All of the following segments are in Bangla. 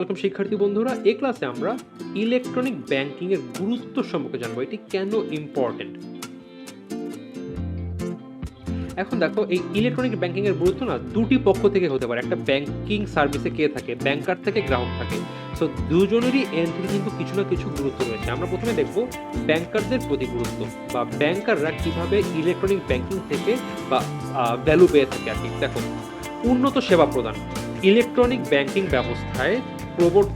ওয়েলকাম শিক্ষার্থী বন্ধুরা, এই ক্লাসে আমরা ইলেকট্রনিক ব্যাংকিং এর গুরুত্ব সম্পর্কে জানবো। এটি কেন ইম্পর্টেন্ট। এখন দেখো, এই ইলেকট্রনিক ব্যাংকিং এর গুরুত্ব না দুটি পক্ষ থেকে হতে পারে। একটা ব্যাংকিং সার্ভিসে কে থাকে, ব্যাংকার থেকে গ্রাহক থাকে। সো দুজনেরই এন্ড থেকে কিন্তু কিছু না কিছু গুরুত্ব রয়েছে। আমরা প্রথমে দেখবো ব্যাংকারদের প্রতি গুরুত্ব, বা ব্যাংকাররা কিভাবে ইলেকট্রনিক ব্যাংকিং থেকে বা ভ্যালু পেয়ে থাকে আর কি। দেখো, উন্নত সেবা প্রদান। ইলেকট্রনিক ব্যাংকিং ব্যবস্থায়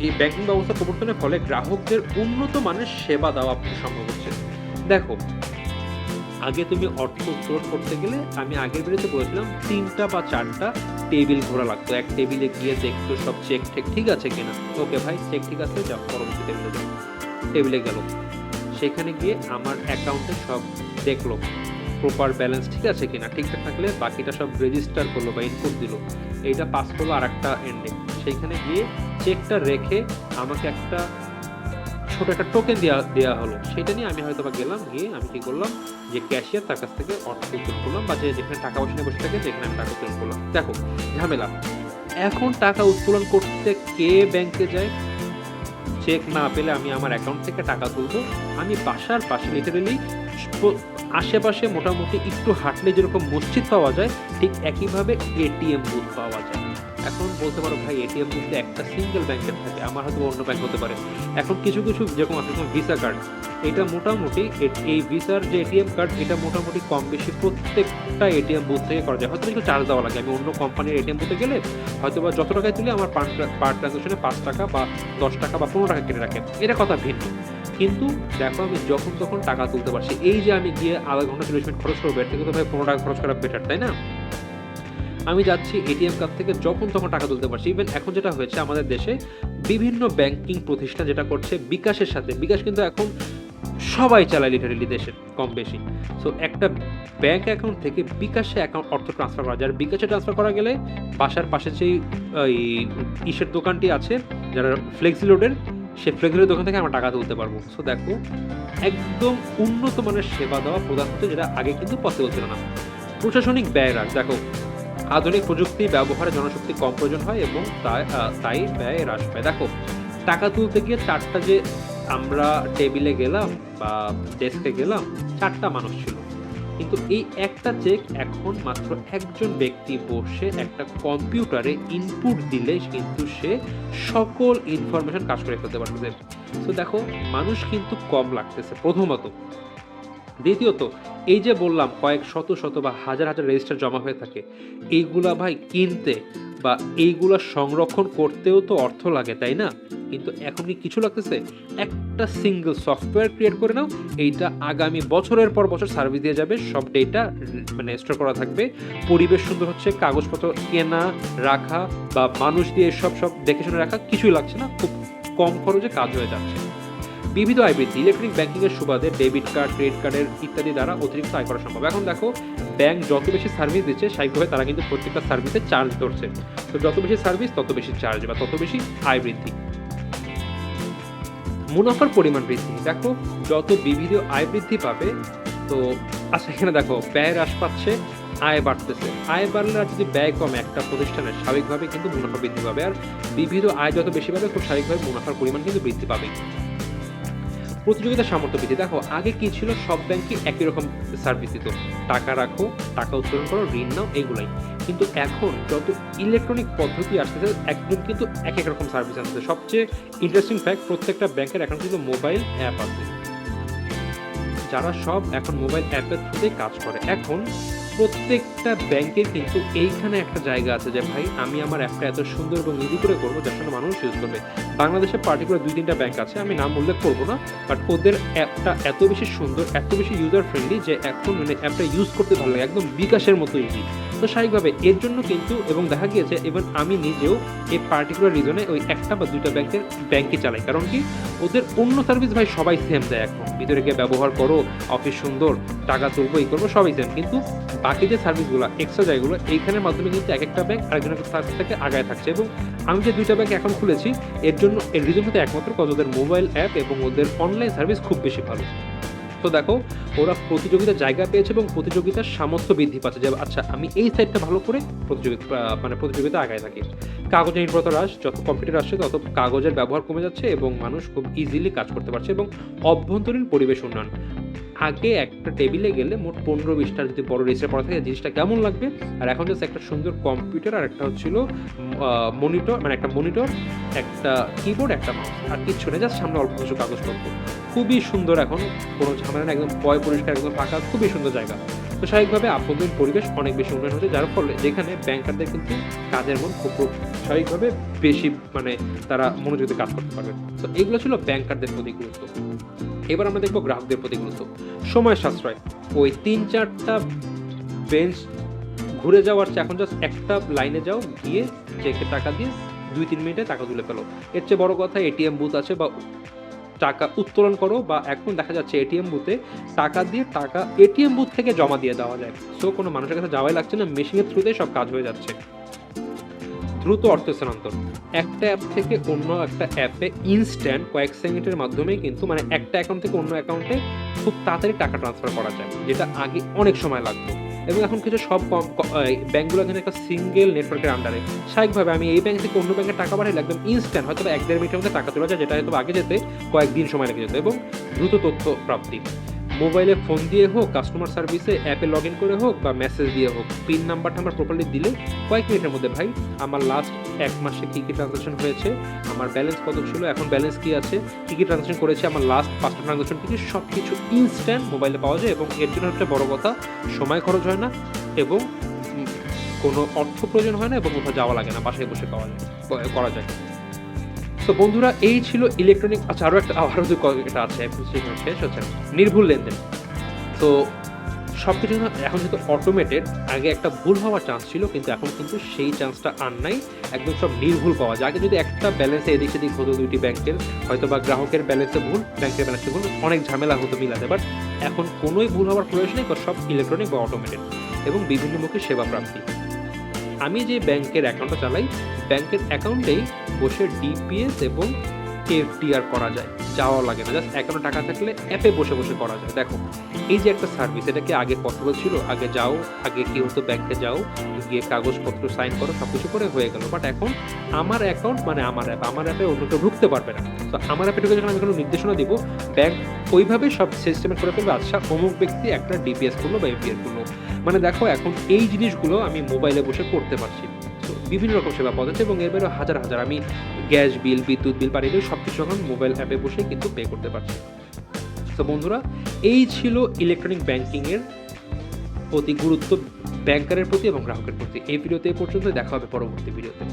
এই ব্যাংকিং ব্যবস্থা প্রবর্তনের ফলে গ্রাহকদের উন্নত মানের সেবা দেওয়া সম্ভব হচ্ছে। দেখো, আগে তুমি অর্থ উত্তোলন করতে গেলে আমি আগের ভিডিওতে বলেছিলাম 3টা বা 4টা টেবিল ঘোরা লাগতো। এক টেবিলে গিয়ে দেখতো সব চেক ঠিক আছে কিনা। ওকে ভাই, চেক ঠিক আছে, যাও পরবর্তী টেবিলে যাও। টেবিলে গেল, সেখানে গিয়ে আমার অ্যাকাউন্টে সব দেখলো প্রপার ব্যালেন্স ঠিক আছে কিনা। ঠিকঠাক থাকলে বাকিটা সব রেজিস্টার করলো বা ইনপুট দিল। এইটা পাস করলো আর একটা এন্ডে। সেইখানে গিয়ে চেকটা রেখে আমাকে একটা ছোট একটা টোকেন দেওয়া হলো। সেটা নিয়ে আমি হয়তো বা গেলাম, গিয়ে আমি কি করলাম, যে ক্যাশিয়ার তার কাছ থেকে অর্থ উত্তোলন করলাম, বা যেখানে টাকা পয়সা নিয়ে বসে থাকে যেখানে আমি টাকা উত্তোলন করলাম। দেখো ঝামেলা। এখন টাকা উত্তোলন করতে কে ব্যাংকে যায়? চেক না পেলে আমি আমার অ্যাকাউন্ট থেকে টাকা তুলবো। আমি বাসার পাশে লিটারেলি আশেপাশে মোটামুটি একটু হাঁটলে যেরকম মসজিদ পাওয়া যায়, ঠিক একইভাবে এটিএম বুথ পাওয়া যায়। এখন বলতে পারো ভাই, এটিএম বুথে একটা সিঙ্গেল ব্যাংকের থাকে, আমার হয়তো অন্য ব্যাংক হতে পারে। এখন কিছু কিছু যেরকম আছে ভিসা কার্ড, এটা মোটামুটি এই ভিসার যে এটিএম কার্ড, এটা মোটামুটি কম বেশি প্রত্যেকটা এটিএম বুথ থেকে করা যায়। হয়তো একটু চার্জ দেওয়া লাগে। আমি অন্য কোম্পানির এটিএম বুথে গেলে হয়তো বা যত টাকায় তুলে আমার পার ট্রানজাকশনে 5 টাকা বা 10 টাকা বা 15 টাকা কেটে রাখে, এটা কথা ভিন্ন। কিন্তু দেখো, আমি যখন তখন টাকা তুলতে পারছি। এই যে আমি গিয়ে আধা ঘন্টা 40 মিনিট খরচ করবো, এর থেকে তো ভাই 15 টাকা খরচ করা বেটার, তাই না? আমি যাচ্ছি এটিএম কার্ড থেকে যখন তখন টাকা তুলতে পারছি। ইভেন এখন যেটা হয়েছে আমাদের দেশে বিভিন্ন ব্যাংকিং প্রতিষ্ঠান যেটা করছে বিকাশের সাথে, বিকাশ কিন্তু এখন সবাই চালায় লিটারেলি দেশে কম বেশি। সো একটা ব্যাংক অ্যাকাউন্ট থেকে বিকাশে অ্যাকাউন্ট অর্থ ট্রান্সফার করা যায়। আর বিকাশে ট্রান্সফার করা গেলে বাসার পাশে যেই ইসের দোকানটি আছে, যারা ফ্লেক্সিলোডের, সে ফ্লেক্সিলোডের দোকান থেকে আমরা টাকা তুলতে পারবো। সো দেখো, একদম উন্নত মানের সেবা দেওয়া প্রদান হচ্ছে, যেটা আগে কিন্তু পসিবল ছিল না। প্রশাসনিক ব্যয় হ্রাস। দেখো, আধুনিক প্রযুক্তি ব্যবহারে জনশক্তি কম প্রয়োজন হয় এবং তাই ব্যয় হ্রাস পায়। দেখো, টাকা তুলতে গিয়ে 4টা যে আমরা টেবিলে গেলাম বা ডেস্কে গেলাম, 4টা মানুষ ছিল, কিন্তু এই একটা চেক এখন মাত্র একজন ব্যক্তি বসে একটা কম্পিউটারে ইনপুট দিলে কিন্তু সে সকল ইনফরমেশন কাজ করে ফেলতে পারতেছে। তো দেখো, মানুষ কিন্তু কম লাগতেছে প্রথমত। দ্বিতীয়ত, এই যে বললাম কয়েক শত শত বা হাজার হাজার রেজিস্টার জমা হয়ে থাকে, এইগুলা ভাই কিনতে বা এইগুলা সংরক্ষণ করতেও তো অর্থ লাগে, তাই না? কিন্তু এখন কি কিছু লাগতেছে? একটা সিঙ্গেল সফটওয়্যার ক্রিয়েট করে নাও, এইটা আগামী বছরের পর বছর সার্ভিস দিয়ে যাবে। সব ডেটা মানে স্টোর করা থাকবে, পরিবেশ সুন্দর হচ্ছে, কাগজপত্র কেনা রাখা বা মানুষ দিয়ে সব দেখে শুনে রাখা কিছুই লাগছে না, খুব কম খরচে কাজ হয়ে যাচ্ছে। বিবিধ আয় বৃদ্ধি। ইলেকট্রনিক ব্যাংকিংয়ের সুবাদে ডেবিট কার্ড, ক্রেডিট কার্ডের ইত্যাদি দ্বারা অতিরিক্ত আয় করা সম্ভব। এখন দেখো, ব্যাংক যত বেশি সার্ভিস দিচ্ছে, স্বাভাবিকভাবে তারা কিন্তু প্রত্যেকটা সার্ভিসে চার্জ ধরছে। তো যত বেশি সার্ভিস তত বেশি চার্জ বা তত বেশি আয় বৃদ্ধি। মুনাফার পরিমাণ বৃদ্ধি। দেখো, যত বিবিধ আয় বৃদ্ধি পাবে, তো আচ্ছা এখানে দেখো, ব্যয় হ্রাস পাচ্ছে, আয় বাড়তেছে। আয় বাড়লে আর যদি ব্যয় কমে একটা প্রতিষ্ঠানের, স্বাভাবিকভাবে কিন্তু মুনাফা বৃদ্ধি পাবে। আর বিবিধ আয় যত বেশি পাবে, খুব স্বাভাবিকভাবে মুনাফার পরিমাণ কিন্তু বৃদ্ধি পাবে। প্রতিযোগিতার সামর্থ্য বৃদ্ধি। দেখো, আগে কি ছিল, সব ব্যাংকই একই রকম সার্ভিস দিত, টাকা রাখো, টাকা উত্তোলন করো, ঋণ নাও, এইগুলাই। কিন্তু এখন যত ইলেকট্রনিক পদ্ধতি আসতেছে, একদম কিন্তু এক এক রকম সার্ভিস আসছে। সবচেয়ে ইন্টারেস্টিং ফ্যাক্ট, প্রত্যেকটা ব্যাংকের এখন কিন্তু মোবাইল অ্যাপ আছে, যারা সব এখন মোবাইল অ্যাপের থ্রুতেই কাজ করে। এখন প্রত্যেকটা ব্যাংকের কিন্তু এইখানে একটা জায়গা আছে যে ভাই, আমি আমার অ্যাপটা এত সুন্দর এবং ইজি করে করবো যার সঙ্গে মানুষ ইউজ করবে। বাংলাদেশে পার্টিকুলার 2-3টা ব্যাংক আছে, আমি নাম উল্লেখ করবো না, বাট ওদের অ্যাপটা এত বেশি সুন্দর, এত বেশি ইউজার ফ্রেন্ডলি যে এখন মানে অ্যাপটা ইউজ করতে ভালো লাগে, একদম বিকাশের মতো ইজি। তো স্বাভাবিকভাবে এর জন্য কিন্তু, এবং দেখা গিয়েছে ইভেন আমি নিজেও এই পার্টিকুলার রিজনে ওই একটা বা 2টা ব্যাংকে চালাই। কারণ কি, ওদের অন্য সার্ভিস ভাই সবাই সেম দেয়। এখন ভিতরে গিয়ে ব্যবহার করো, অফিস সুন্দর, টাকা তুলবো, এই করবো, সবাই সেম। কিন্তু বাকি যে সার্ভিসগুলো, এক্সট্রা জায়গাগুলো, এইখানের মাধ্যমে কিন্তু এক একটা ব্যাংক আরেকজনের সার্ভিস থেকে আগায় থাকছে। এবং আমি যে 2টা ব্যাংক এখন খুলেছি, এর রিজন হতে একমাত্র ওদের মোবাইল অ্যাপ এবং ওদের অনলাইন সার্ভিস খুব বেশি ভালো। তো দেখো ওরা প্রতিযোগিতার জায়গা পেয়েছে এবং প্রতিযোগিতার সামর্থ্য বৃদ্ধি পাচ্ছে যে আচ্ছা আমি এই সাইডটা ভালো করে প্রতিযোগিতা আগায় থাকি। কাগজের নির্ভরতা হ্রাস, যত কম্পিউটার আসছে তত কাগজের ব্যবহার কমে যাচ্ছে এবং মানুষ খুব ইজিলি কাজ করতে পারছে এবং অভ্যন্তরীণ পরিবেশ উন্নয়ন। আগে একটা টেবিলে গেলে মোট 15-20টার যদি বড় রেজিস্টার পড়া থাকে জিনিসটা কেমন লাগবে, আর এখন জাস্ট একটা সুন্দর কম্পিউটার আর একটা হচ্ছিল মনিটর, মানে একটা মনিটর, একটা কিবোর্ড, একটা মাউস, আর কিচ্ছু নেই, জাস্ট সামনে অল্প কিছু কাগজপত্র। খুবই সুন্দর, এখন কোনো ঝামেলা না, একদম পরিষ্কার, একদম ফাঁকা, খুবই সুন্দর জায়গা। তো স্বাভাবিকভাবে আভ্যন্তরীণ পরিবেশ অনেক বেশি উন্নয়ন হচ্ছে, যার ফলে যেখানে ব্যাংকারদের কিন্তু কাজের মন খুব স্বাভাবিকভাবে বেশি, মানে তারা মনোযোগী কাজ করতে পারবে। তো এগুলো ছিল ব্যাংকারদের প্রতি গুরুত্ব। এবার আমরা দেখবো গ্রাহকদের প্রতি গুরুত্ব। সময় সাশ্রয়, ওই 3-4টা বেঞ্চ ঘুরে যাওয়ার চেয়ে এখন জাস্ট একটা লাইনে যাও, গিয়ে চেকে টাকা দিয়ে 2-3 মিনিটে টাকা তুলে ফেলো। এর চেয়ে বড় কথা এটিএম বুথ আছে, বা টাকা উত্তোলন করো, বা এখন দেখা যাচ্ছে এটিএম বুথে টাকা দিয়ে টাকা এটিএম বুথ থেকে জমা দিয়ে দেওয়া যায়। সো কোনো মানুষের কাছে যাওয়াই লাগছে না, মেশিনের থ্রুতেই সব কাজ হয়ে যাচ্ছে। দ্রুত অর্থ স্থানান্তর, একটা অ্যাপ থেকে অন্য একটা অ্যাপে ইনস্ট্যান্ট কয়েক সেকেন্ডের মাধ্যমেই কিন্তু, মানে একটা অ্যাকাউন্ট থেকে অন্য অ্যাকাউন্টে খুব তাড়াতাড়ি টাকা ট্রান্সফার করা যায়, যেটা আগে অনেক সময় লাগতো। এবং এখন কিছু সব ব্যাঙ্কগুলো এখানে একটা সিঙ্গেল নেটওয়ার্কের আন্ডারে, স্বাভাবিকভাবে আমি এই ব্যাংক থেকে অন্য ব্যাংকে টাকা পাঠালে একদম ইনস্ট্যান্ট, হয়তো 1-1.5 মিনিটের মধ্যে টাকা তোলা যায়, যেটা হয়তো আগে যেতে কয়েকদিন সময় লেগে যেত। এবং দ্রুত তথ্য প্রাপ্তি, মোবাইলে ফোন দিয়ে হোক, কাস্টমার সার্ভিসে অ্যাপে লগ ইন করে হোক, বা মেসেজ দিয়ে হোক, পিন নাম্বারটা আমার প্রপারলি দিলে কয়েক মিনিটের মধ্যে ভাই আমার লাস্ট 1 মাসে কী কী ট্রানজাকশন হয়েছে, আমার ব্যালেন্স কত ছিল, এখন ব্যালেন্স কী আছে, কী কী ট্রানজাকশন করেছে, আমার লাস্ট 5টা ট্রানজাকশন কী, সব কিছু ইনস্ট্যান্ট মোবাইলে পাওয়া যায়। এবং এর জন্য হচ্ছে বড় কথা, সময় খরচ হয় না এবং কোনো অর্থ প্রয়োজন হয় না, এবং কোথাও যাওয়া লাগে না, বাসায় বসে করা যায়। তো বন্ধুরা, এই ছিল ইলেকট্রনিক। আচ্ছা, আরও এটা আছে, শেষ হচ্ছে নির্ভুল লেনদেন। তো সব কিছু এখন যেহেতু অটোমেটেড, আগে একটা ভুল হওয়ার চান্স ছিল, কিন্তু এখন কিন্তু সেই চান্সটা আর নাই, একদম সব নির্ভুল পাওয়া যায়। আগে যদি একটা ব্যালেন্সে এদিক সেদিক হতো, 2টি ব্যাংকের, হয়তো বা গ্রাহকের ব্যালেন্সে ভুল, ব্যাংকের ব্যালেন্সে ভুল, অনেক ঝামেলা হতো মিলাতে, বাট এখন কোনোই ভুল হওয়ার প্রয়োজন নেই, সব ইলেকট্রনিক বা অটোমেটেড এবং বিভিন্নমুখী সেবা প্রাপ্তি। আমি যে ব্যাংকের অ্যাকাউন্টটা চালাই, ব্যাংকের অ্যাকাউন্টেই বসে ডিপিএস এবং এফডিআর করা যায়, যাওয়া লাগে না, জাস্ট অ্যাকাউন্টে টাকা থাকলে অ্যাপে বসে বসে করা যায়। দেখো এই যে একটা সার্ভিস, এটা কি আগে পসিবল ছিল? আগে কি হতো, ব্যাংকে যাও, গিয়ে কাগজপত্র সাইন করো, সব কিছু করে হয়ে গেল। বাট এখন আমার অ্যাকাউন্ট মানে আমার অ্যাপে অন্য কেউ ঢুকতে পারবে না। তো আমার অ্যাপে ঢুকে যখন আমি কোনো নির্দেশনা দিব, ব্যাংক ওইভাবে সব সিস্টেমে করে ফেলবে, আচ্ছা অমুক ব্যক্তি একটা ডিপিএস করলো বা এফডিআর করলো। মানে দেখো এখন এই জিনিসগুলো আমি মোবাইলে বসে করতে পারছি। তো বিভিন্ন রকম সেবা পাওয়া যাচ্ছে, এবং এর বাইরেও হাজার আমি গ্যাস বিল, বিদ্যুৎ বিল, পানি বিল সব কিছু এখন মোবাইল অ্যাপে বসে কিন্তু পে করতে পারছি। তো বন্ধুরা, এই ছিল ইলেকট্রনিক ব্যাংকিংয়ের প্রতি গুরুত্ব ব্যাংকারের প্রতি এবং গ্রাহকের প্রতি। এই ভিডিওতে এই পর্যন্ত, দেখা হবে পরবর্তী ভিডিওতে।